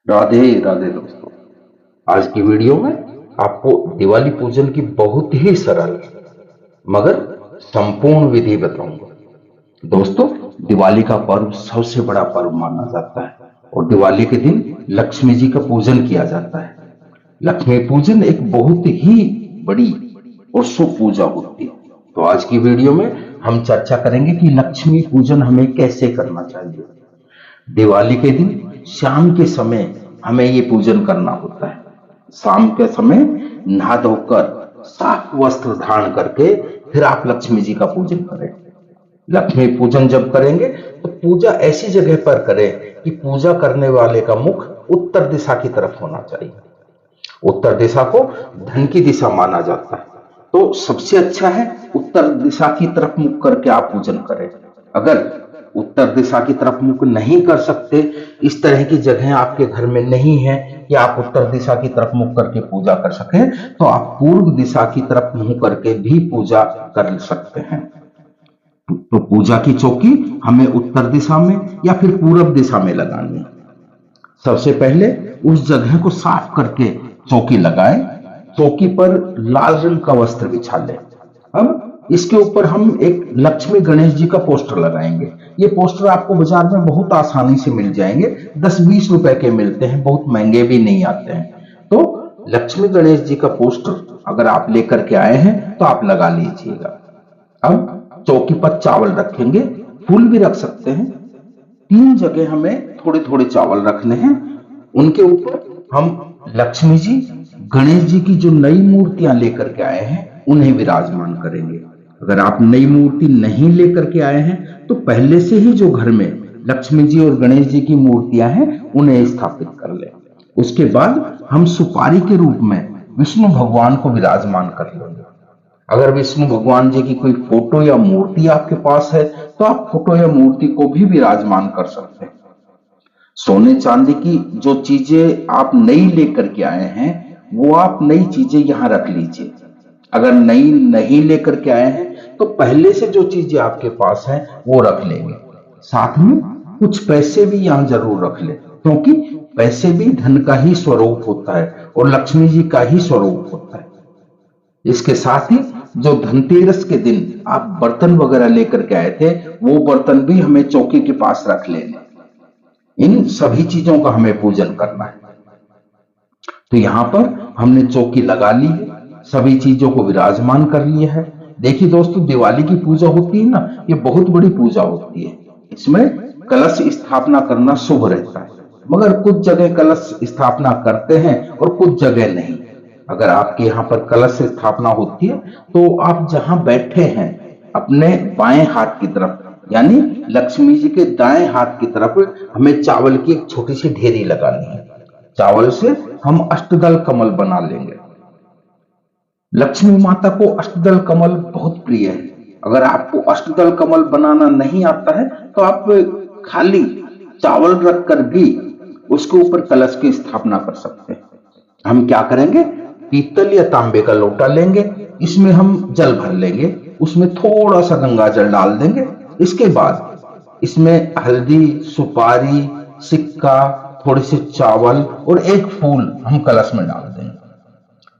राधे राधे दोस्तों। आज की वीडियो में आपको दिवाली पूजन की बहुत ही सरल मगर संपूर्ण विधि बताऊंगा। दोस्तों, दिवाली का पर्व सबसे बड़ा पर्व माना जाता है और दिवाली के दिन लक्ष्मी जी का पूजन किया जाता है। लक्ष्मी पूजन एक बहुत ही बड़ी और शुभ पूजा होती है। तो आज की वीडियो में हम चर्चा करेंगे कि लक्ष्मी पूजन हमें कैसे करना चाहिए। दिवाली के दिन शाम के समय हमें ये पूजन करना होता है। शाम के समय नहा धोकर साफ वस्त्र धारण करके फिर आप लक्ष्मी जी का पूजन करें। लक्ष्मी पूजन जब करेंगे तो पूजा ऐसी जगह पर करें कि पूजा करने वाले का मुख उत्तर दिशा की तरफ होना चाहिए। उत्तर दिशा को धन की दिशा माना जाता है, तो सबसे अच्छा है उत्तर दिशा की तरफ मुख करके आप पूजन करें। अगर उत्तर दिशा की तरफ मुख नहीं कर सकते, इस तरह की जगह आपके घर में नहीं है कि आप उत्तर दिशा की तरफ मुख करके पूजा कर सकें, तो आप पूर्व दिशा की तरफ मुंह करके भी पूजा कर सकते हैं। तो पूजा की चौकी हमें उत्तर दिशा में या फिर पूर्व दिशा में लगानी है। सबसे पहले उस जगह को साफ करके चौकी लगाएं। चौकी पर लाल रंग का वस्त्र बिछा लें। अब इसके ऊपर हम एक लक्ष्मी गणेश जी का पोस्टर लगाएंगे। ये पोस्टर आपको बाजार में बहुत आसानी से मिल जाएंगे, 10-20 रुपए के मिलते हैं, बहुत महंगे भी नहीं आते हैं। तो लक्ष्मी गणेश जी का पोस्टर अगर आप लेकर के आए हैं तो आप लगा लीजिएगा। अब चौकी पर चावल रखेंगे, फूल भी रख सकते हैं। 3 जगह हमें थोड़े थोड़े चावल रखने हैं। उनके ऊपर हम लक्ष्मी जी, गणेश जी की जो नई मूर्तियां लेकर के आए हैं उन्हें विराजमान करेंगे। अगर आप नई मूर्ति नहीं लेकर के आए हैं तो पहले से ही जो घर में लक्ष्मी जी और गणेश जी की मूर्तियां हैं उन्हें स्थापित कर लें। उसके बाद हम सुपारी के रूप में विष्णु भगवान को विराजमान कर लेंगे। अगर विष्णु भगवान जी की कोई फोटो या मूर्ति आपके पास है तो आप फोटो या मूर्ति को भी विराजमान कर सकते हैं। सोने चांदी की जो चीजें आप नई लेकर के आए हैं वो आप नई चीजें यहां रख लीजिए। अगर नई नहीं लेकर के आए हैं तो पहले से जो चीजें आपके पास है वो रख लेंगे। साथ में कुछ पैसे भी यहां जरूर रख लें, क्योंकि पैसे भी धन का ही स्वरूप होता है और लक्ष्मी जी का ही स्वरूप होता है। इसके साथ ही जो धनतेरस के दिन आप बर्तन वगैरह लेकर के आए थे वो बर्तन भी हमें चौकी के पास रख लेने। इन सभी चीजों का हमें पूजन करना है। तो यहां पर हमने चौकी लगा ली है, सभी चीजों को विराजमान कर लिया है। देखिए दोस्तों, दिवाली की पूजा होती है ना, ये बहुत बड़ी पूजा होती है। इसमें कलश स्थापना करना शुभ रहता है, मगर कुछ जगह कलश स्थापना करते हैं और कुछ जगह नहीं। अगर आपके यहाँ पर कलश स्थापना होती है तो आप जहां बैठे हैं अपने बाएं हाथ की तरफ, यानी लक्ष्मी जी के दाएं हाथ की तरफ हमें चावल की एक छोटी सी ढेरी लगानी है। चावल से हम अष्टदल कमल बना लेंगे। लक्ष्मी माता को अष्टदल कमल बहुत प्रिय है। अगर आपको अष्टदल कमल बनाना नहीं आता है तो आप खाली चावल रखकर भी उसके ऊपर कलश की स्थापना कर सकते हैं। हम क्या करेंगे, पीतल या तांबे का लोटा लेंगे, इसमें हम जल भर लेंगे, उसमें थोड़ा सा गंगा जल डाल देंगे। इसके बाद इसमें हल्दी, सुपारी, सिक्का, थोड़े से चावल और एक फूल हम कलश में डाल देंगे।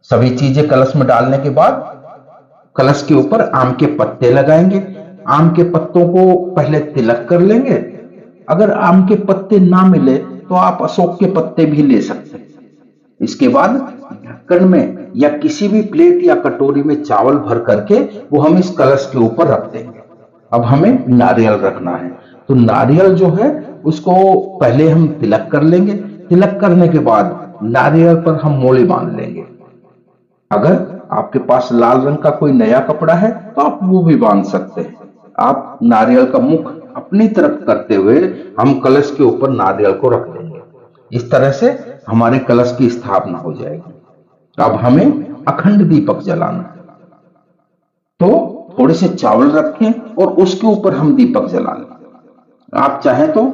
सभी चीजें कलश में डालने के बाद कलश के ऊपर आम के पत्ते लगाएंगे। आम के पत्तों को पहले तिलक कर लेंगे। अगर आम के पत्ते ना मिले तो आप अशोक के पत्ते भी ले सकते हैं। इसके बाद ढक्कन में या किसी भी प्लेट या कटोरी में चावल भर करके वो हम इस कलश के ऊपर रख देंगे। अब हमें नारियल रखना है, तो नारियल जो है उसको पहले हम तिलक कर लेंगे। तिलक करने के बाद नारियल पर हम मोली बांध लेंगे। अगर आपके पास लाल रंग का कोई नया कपड़ा है तो आप वो भी बांध सकते हैं। आप नारियल का मुख अपनी तरफ करते हुए हम कलश के ऊपर नारियल को रख देंगे। इस तरह से हमारे कलश की स्थापना हो जाएगी। अब हमें अखंड दीपक जलाना है, तो थोड़े से चावल रखें और उसके ऊपर हम दीपक जला लें। आप चाहें तो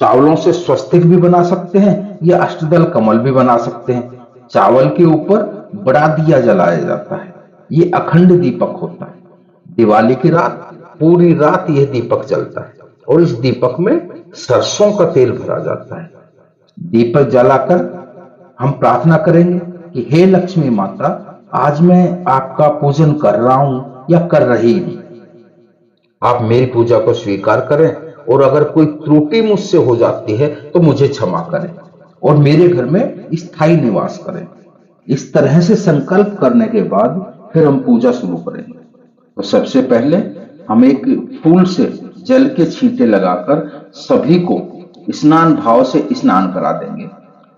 चावलों से स्वस्तिक भी बना सकते हैं या अष्टदल कमल भी बना सकते हैं। चावल के ऊपर बड़ा दिया जलाया जाता है, ये अखंड दीपक होता है। दिवाली की रात पूरी रात यह दीपक जलता है और इस दीपक में सरसों का तेल भरा जाता है। दीपक जलाकर हम प्रार्थना करेंगे कि हे लक्ष्मी माता, आज मैं आपका पूजन कर रहा हूं या कर रही हूं, आप मेरी पूजा को स्वीकार करें और अगर कोई त्रुटि मुझसे हो जाती है तो मुझे क्षमा करें और मेरे घर में स्थायी निवास करें। इस तरह से संकल्प करने के बाद फिर हम पूजा शुरू करेंगे। तो सबसे पहले हम एक फूल से जल के छींटे लगाकर सभी को स्नान भाव से स्नान करा देंगे।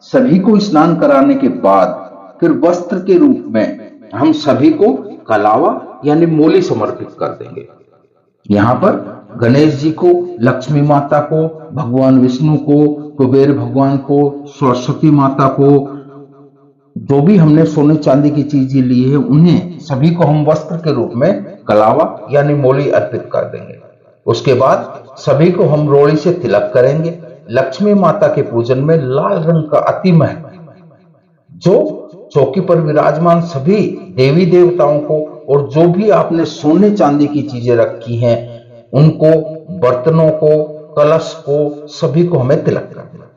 सभी को स्नान कराने के बाद फिर वस्त्र के रूप में हम सभी को कलावा यानी मोली समर्पित कर देंगे। यहाँ पर गणेश जी को, लक्ष्मी माता को, भगवान विष्णु को, कुबेर भगवान को, सरस्वती माता को, जो भी हमने सोने चांदी की चीजें ली है उन्हें सभी को हम वस्त्र के रूप में कलावा यानी मोली अर्पित कर देंगे। उसके बाद सभी को हम रोड़ी से तिलक करेंगे। लक्ष्मी माता के पूजन में लाल रंग का अति महत्व, जो चौकी पर विराजमान सभी देवी देवताओं को और जो भी आपने सोने चांदी की चीजें रखी हैं उनको, बर्तनों को, कलश को, सभी को हमें तिलक करना।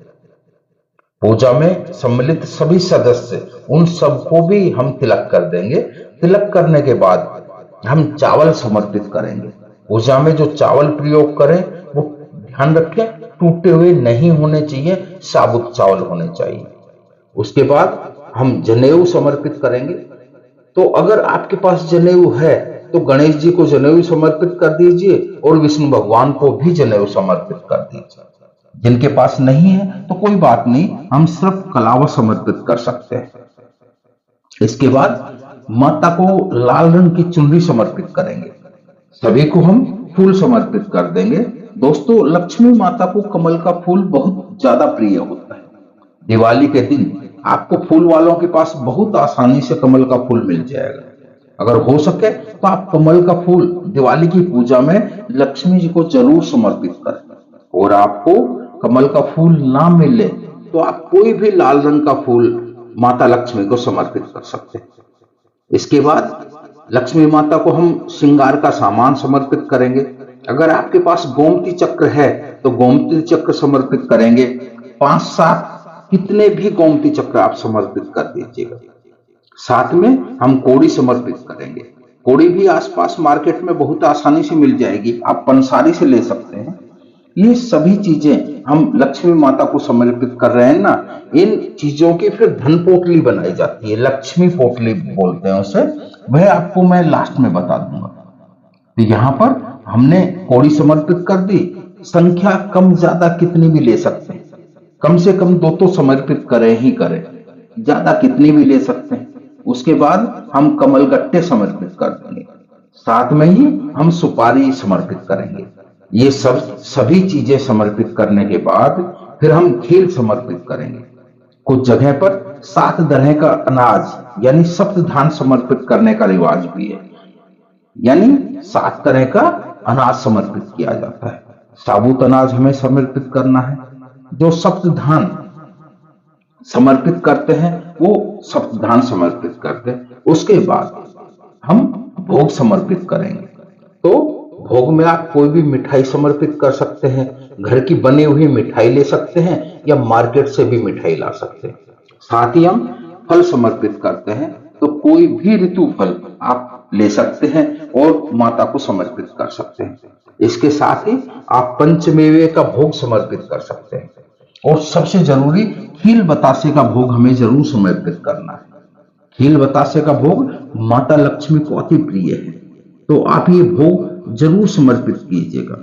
पूजा में सम्मिलित सभी सदस्य, उन सबको भी हम तिलक कर देंगे। तिलक करने के बाद हम चावल समर्पित करेंगे। पूजा में जो चावल प्रयोग करें वो ध्यान रखें टूटे हुए नहीं होने चाहिए, साबुत चावल होने चाहिए। उसके बाद हम जनेऊ समर्पित करेंगे। तो अगर आपके पास जनेऊ है तो गणेश जी को जनेऊ समर्पित कर दीजिए और विष्णु भगवान को भी जनेऊ समर्पित कर दीजिए। जिनके पास नहीं है तो कोई बात नहीं, हम सिर्फ कलावा समर्पित कर सकते हैं। इसके बाद माता को लाल रंग की चुनरी समर्पित करेंगे। सभी को हम फूल समर्पित कर देंगे। दोस्तों, लक्ष्मी माता को कमल का फूल बहुत ज्यादा प्रिय होता है। दिवाली के दिन आपको फूल वालों के पास बहुत आसानी से कमल का फूल मिल जाएगा। अगर हो सके तो आप कमल का फूल दिवाली की पूजा में लक्ष्मी जी को जरूर समर्पित करें। और आपको कमल का फूल ना मिले तो आप कोई भी लाल रंग का फूल माता लक्ष्मी को समर्पित कर सकते हैं। इसके बाद लक्ष्मी माता को हम श्रृंगार का सामान समर्पित करेंगे। अगर आपके पास गोमती चक्र है तो गोमती चक्र समर्पित करेंगे। 5-7 कितने भी गोमती चक्र आप समर्पित कर दीजिएगा। साथ में हम कोड़ी समर्पित करेंगे। कोड़ी भी आसपास मार्केट में बहुत आसानी से मिल जाएगी, आप पंसारी से ले सकते हैं। ये सभी चीजें हम लक्ष्मी माता को समर्पित कर रहे हैं ना, इन चीजों की फिर धन पोटली बनाई जाती है, लक्ष्मी पोटली बोलते हैं उसे, वह आपको मैं लास्ट में बता दूंगा। तो यहाँ पर हमने कौड़ी समर्पित कर दी। संख्या कम ज्यादा कितनी भी ले सकते हैं, कम से कम 2 तो समर्पित करें ही करें, ज्यादा कितनी भी ले सकते हैं। उसके बाद हम कमल गट्टे समर्पित कर देंगे। साथ में ही हम सुपारी समर्पित करेंगे। ये सभी चीजें समर्पित करने के बाद फिर हम खीर समर्पित करेंगे। कुछ जगह पर 7 तरह का अनाज यानी सप्तधान समर्पित करने का रिवाज भी है, यानी 7 तरह का अनाज समर्पित किया जाता है। साबुत अनाज हमें समर्पित करना है। जो सप्तधान समर्पित करते हैं वो सप्तधान समर्पित करते हैं। उसके बाद हम भोग समर्पित करेंगे। तो भोग में आप कोई भी मिठाई समर्पित कर सकते हैं, घर की बनी हुई मिठाई ले सकते हैं या मार्केट से भी मिठाई ला सकते हैं। साथ ही हम फल समर्पित करते हैं, तो कोई भी ऋतु फल आप ले सकते हैं और माता को समर्पित कर सकते हैं। इसके साथ ही आप पंचमेवे का भोग समर्पित कर सकते हैं। और सबसे जरूरी खील बतासे का भोग हमें जरूर समर्पित करना है। खील बतासे का भोग माता लक्ष्मी को अति प्रिय है, तो आप ये भोग जरूर समर्पित कीजिएगा।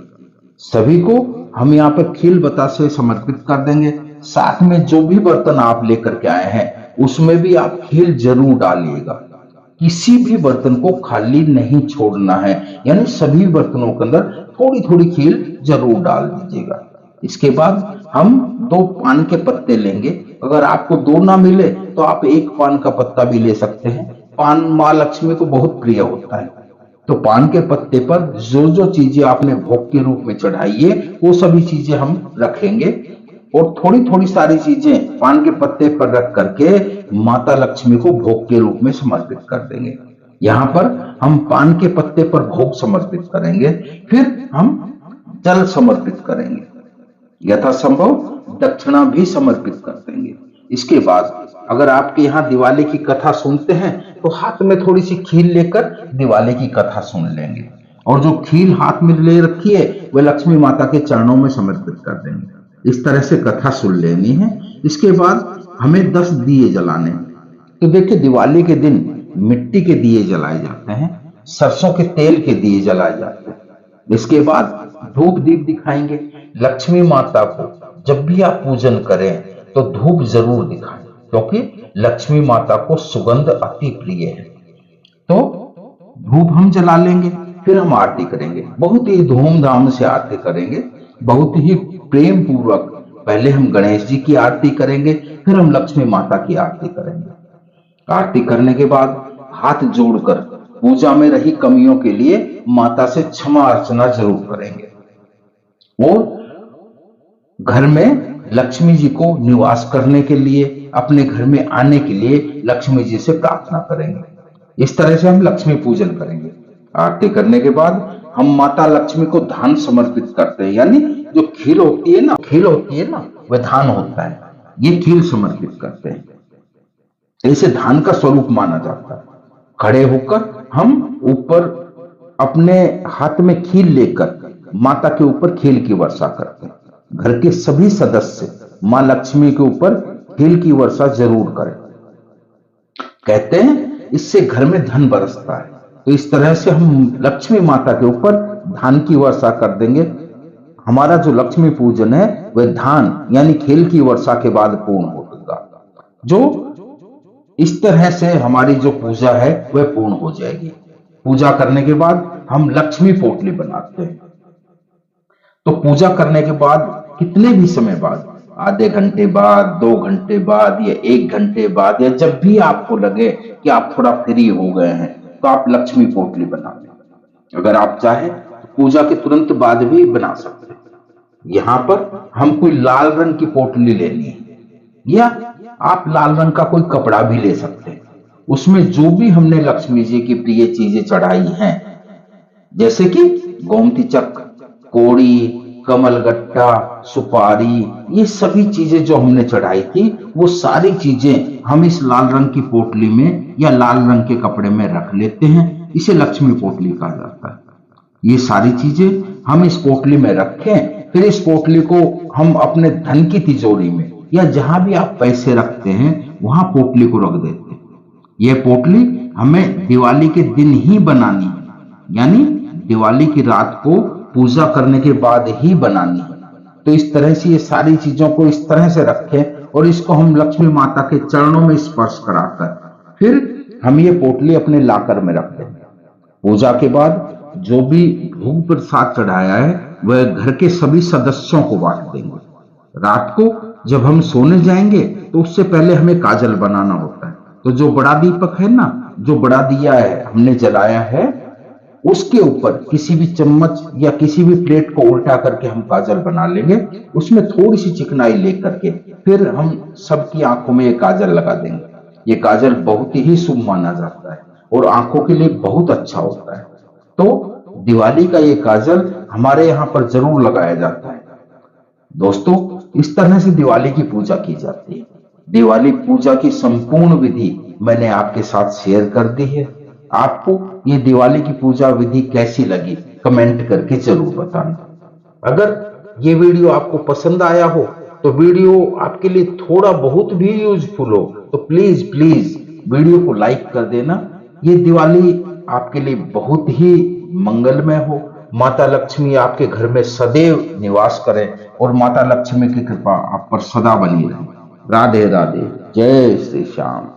सभी को हम यहाँ पर खील बतासे समर्पित कर देंगे। साथ में जो भी बर्तन आप लेकर के आए हैं उसमें भी आप खील जरूर डालिएगा। किसी भी बर्तन को खाली नहीं छोड़ना है, यानी सभी बर्तनों के अंदर थोड़ी थोड़ी खील जरूर डाल दीजिएगा। इसके बाद हम 2 पान के पत्ते लेंगे। अगर आपको 2 ना मिले तो आप 1 पान का पत्ता भी ले सकते हैं। पान माँ लक्ष्मी को बहुत प्रिय होता है, तो पान के पत्ते पर जो जो चीजें आपने भोग के रूप में चढ़ाई है वो सभी चीजें हम रखेंगे और थोड़ी थोड़ी सारी चीजें पान के पत्ते पर रख करके माता लक्ष्मी को भोग के रूप में समर्पित कर देंगे। यहाँ पर हम पान के पत्ते पर भोग समर्पित करेंगे, फिर हम जल समर्पित करेंगे। यथासंभव दक्षिणा भी समर्पित कर देंगे। इसके बाद अगर आपके यहाँ दिवाली की कथा सुनते हैं तो हाथ में थोड़ी सी खील लेकर दिवाली की कथा सुन लेंगे, और जो खील हाथ में ले रखी है वह लक्ष्मी माता के चरणों में समर्पित कर देंगे। इस तरह से कथा सुन लेनी है। इसके बाद हमें 10 दिए जलाने हैं। तो देखिए, दिवाली के दिन मिट्टी के दिए जलाए जाते हैं, सरसों के तेल के दिए जलाए जाते हैं। इसके बाद धूप दीप दिखाएंगे। लक्ष्मी माता को जब भी आप पूजन करें तो धूप जरूर दिखाएं, क्योंकि लक्ष्मी माता को सुगंध अति प्रिय है। तो धूप हम जला लेंगे, फिर हम आरती करेंगे। बहुत ही धूमधाम से आरती करेंगे, बहुत ही प्रेम पूर्वक। पहले हम गणेश जी की आरती करेंगे, फिर हम लक्ष्मी माता की आरती करेंगे। आरती करने के बाद हाथ जोड़कर पूजा में रही कमियों के लिए माता से क्षमा अर्चना जरूर करेंगे, और घर में लक्ष्मी जी को निवास करने के लिए, अपने घर में आने के लिए लक्ष्मी जी से प्रार्थना करेंगे। इस तरह से हम लक्ष्मी पूजन करेंगे। आरती करने के बाद हम माता लक्ष्मी को धान समर्पित करते हैं, यानी जो खील होती है ना वह धान होता है, ये खील समर्पित करते हैं। इसे धान का स्वरूप माना जाता है। खड़े होकर हम ऊपर अपने हाथ में खील लेकर माता के ऊपर खील की वर्षा करते हैं। घर के सभी सदस्य मां लक्ष्मी के ऊपर खील की वर्षा जरूर करें। कहते हैं इससे घर में धन बरसता है। तो इस तरह से हम लक्ष्मी माता के ऊपर धान की वर्षा कर देंगे। हमारा जो लक्ष्मी पूजन है वह धान यानी खील की वर्षा के बाद पूर्ण होगा। जो इस तरह से हमारी जो पूजा है वह पूर्ण हो जाएगी। पूजा करने के बाद हम लक्ष्मी पोटली बनाते हैं। तो पूजा करने के बाद कितने भी समय बाद, आधे घंटे बाद, 2 घंटे बाद या 1 घंटे बाद, या जब भी आपको लगे कि आप थोड़ा फ्री हो गए हैं, तो आप लक्ष्मी पोटली बना लें। अगर आप चाहें तो पूजा के तुरंत बाद भी बना सकते हैं। यहाँ पर हम कोई लाल रंग की पोटली लेनी है, या आप लाल रंग का कोई कपड़ा भी ले सकते हैं। उसमें जो भी हमने लक्ष्मी जी की प्रिय चीजें चढ़ाई हैं, जैसे कि गोमती चक्र, कोड़ी, कमलगट्टा, सुपारी, ये सभी चीजें जो हमने चढ़ाई थी, वो सारी चीजें हम इस लाल रंग की पोटली में या लाल रंग के कपड़े में रख लेते हैं। इसे लक्ष्मी पोटली कहा जाता है। ये सारी चीजें हम इस पोटली में रखें, फिर इस पोटली को हम अपने धन की तिजोरी में या जहां भी आप पैसे रखते हैं वहां पोटली को रख देते हैं। यह पोटली हमें दिवाली के दिन ही बनानी है, यानी दिवाली की रात को पूजा करने के बाद ही बनानी है। तो इस तरह से ये सारी चीजों को इस तरह से रखें, और इसको हम लक्ष्मी माता के चरणों में स्पर्श कराकर फिर हम ये पोटली अपने लाकर में रख देंगे। पूजा के बाद जो भी भोग प्रसाद चढ़ाया है वह घर के सभी सदस्यों को बांट देंगे। रात को जब हम सोने जाएंगे तो उससे पहले हमें काजल बनाना होता है। तो जो बड़ा दीपक है ना, जो बड़ा दिया है हमने जलाया है, उसके ऊपर किसी भी चम्मच या किसी भी प्लेट को उल्टा करके हम काजल बना लेंगे। उसमें थोड़ी सी चिकनाई लेकर के फिर हम सबकी आंखों में ये काजल लगा देंगे। ये काजल बहुत ही शुभ माना जाता है और आंखों के लिए बहुत अच्छा होता है। तो दिवाली का ये काजल हमारे यहाँ पर जरूर लगाया जाता है। दोस्तों, इस तरह से दिवाली की पूजा की जाती है। दिवाली पूजा की संपूर्ण विधि मैंने आपके साथ शेयर कर दी है। आपको ये दिवाली की पूजा विधि कैसी लगी कमेंट करके जरूर बताना। अगर ये वीडियो आपको पसंद आया हो, तो वीडियो आपके लिए थोड़ा बहुत भी यूजफुल हो, तो प्लीज वीडियो को लाइक कर देना। ये दिवाली आपके लिए बहुत ही मंगलमय हो। माता लक्ष्मी आपके घर में सदैव निवास करें और माता लक्ष्मी की कृपा आप पर सदा बनी रहे। राधे राधे, जय श्री श्याम।